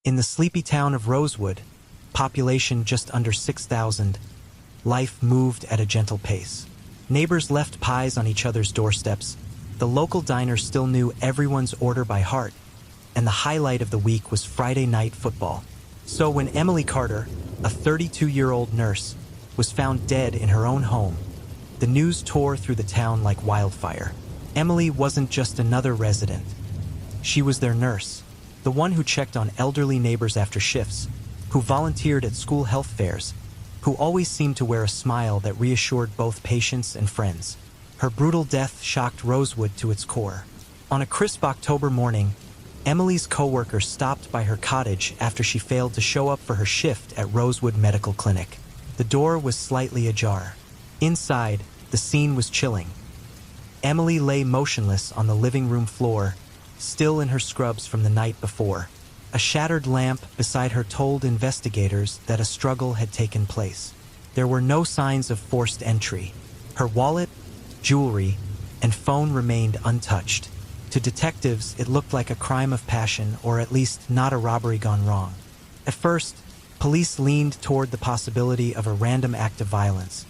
In the sleepy town of Rosewood, population just under 6,000, life moved at a gentle pace. Neighbors left pies on each other's doorsteps. The local diner still knew everyone's order by heart, and the highlight of the week was Friday night football. So when Emily Carter, a 32-year-old nurse, was found dead in her own home, the news tore through the town like wildfire. Emily wasn't just another resident. She was their nurse, the one who checked on elderly neighbors after shifts, who volunteered at school health fairs, who always seemed to wear a smile that reassured both patients and friends. Her brutal death shocked Rosewood to its core. On a crisp October morning, Emily's co-worker stopped by her cottage after she failed to show up for her shift at Rosewood Medical Clinic. The door was slightly ajar. Inside, the scene was chilling. Emily lay motionless on the living room floor, still in her scrubs from the night before. A shattered lamp beside her told investigators that a struggle had taken place. There were no signs of forced entry. Her wallet, jewelry, and phone remained untouched. To detectives, it looked like a crime of passion, or at least not a robbery gone wrong. At first, police leaned toward the possibility of a random act of violence,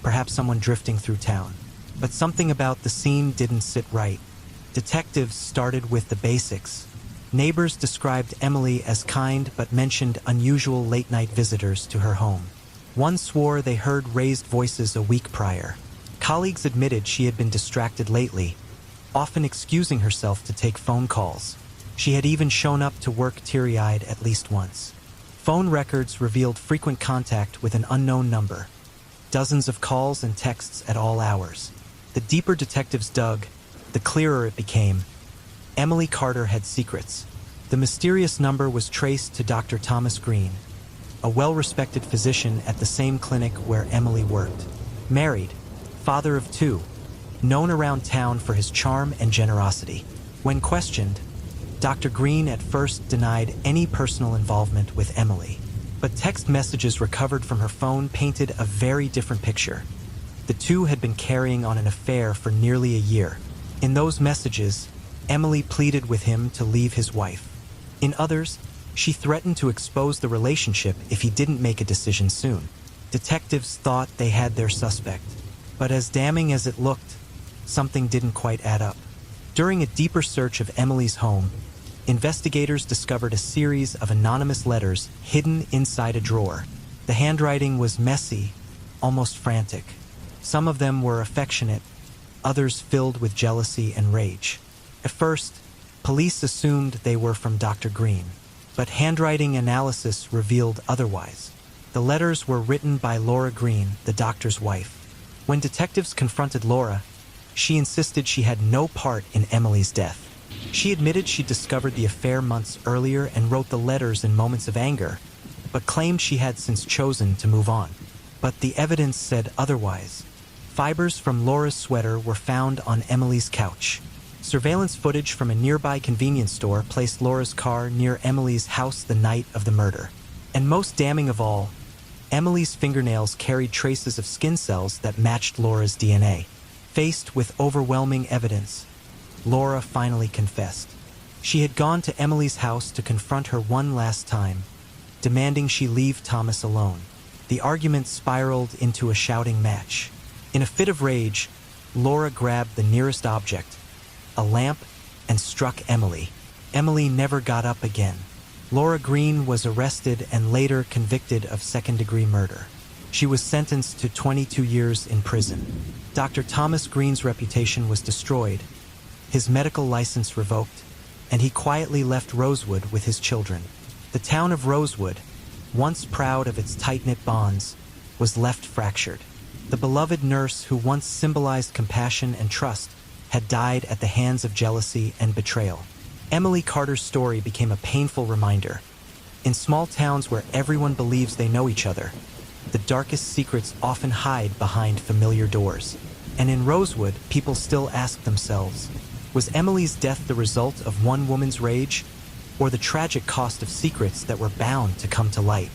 perhaps someone drifting through town. But something about the scene didn't sit right. Detectives started with the basics. Neighbors described Emily as kind but mentioned unusual late-night visitors to her home. One swore they heard raised voices a week prior. Colleagues admitted she had been distracted lately, often excusing herself to take phone calls. She had even shown up to work teary-eyed at least once. Phone records revealed frequent contact with an unknown number, dozens of calls and texts at all hours. The deeper detectives dug, the clearer it became. Emily Carter had secrets. The mysterious number was traced to Dr. Thomas Green, a well-respected physician at the same clinic where Emily worked. Married, father of two, known around town for his charm and generosity. When questioned, Dr. Green at first denied any personal involvement with Emily, but text messages recovered from her phone painted a very different picture. The two had been carrying on an affair for nearly a year. In those messages, Emily pleaded with him to leave his wife. In others, she threatened to expose the relationship if he didn't make a decision soon. Detectives thought they had their suspect, but as damning as it looked, something didn't quite add up. During a deeper search of Emily's home, investigators discovered a series of anonymous letters hidden inside a drawer. The handwriting was messy, almost frantic. Some of them were affectionate, others filled with jealousy and rage. At first, police assumed they were from Dr. Green, but handwriting analysis revealed otherwise. The letters were written by Laura Green, the doctor's wife. When detectives confronted Laura, she insisted she had no part in Emily's death. She admitted she discovered the affair months earlier and wrote the letters in moments of anger, but claimed she had since chosen to move on. But the evidence said otherwise. Fibers from Laura's sweater were found on Emily's couch. Surveillance footage from a nearby convenience store placed Laura's car near Emily's house the night of the murder. And most damning of all, Emily's fingernails carried traces of skin cells that matched Laura's DNA. Faced with overwhelming evidence, Laura finally confessed. She had gone to Emily's house to confront her one last time, demanding she leave Thomas alone. The argument spiraled into a shouting match. In a fit of rage, Laura grabbed the nearest object, a lamp, and struck Emily. Emily never got up again. Laura Green was arrested and later convicted of second-degree murder. She was sentenced to 22 years in prison. Dr. Thomas Green's reputation was destroyed, his medical license revoked, and he quietly left Rosewood with his children. The town of Rosewood, once proud of its tight-knit bonds, was left fractured. The beloved nurse who once symbolized compassion and trust had died at the hands of jealousy and betrayal. Emily Carter's story became a painful reminder. In small towns where everyone believes they know each other, the darkest secrets often hide behind familiar doors. And in Rosewood, people still ask themselves, was Emily's death the result of one woman's rage, or the tragic cost of secrets that were bound to come to light?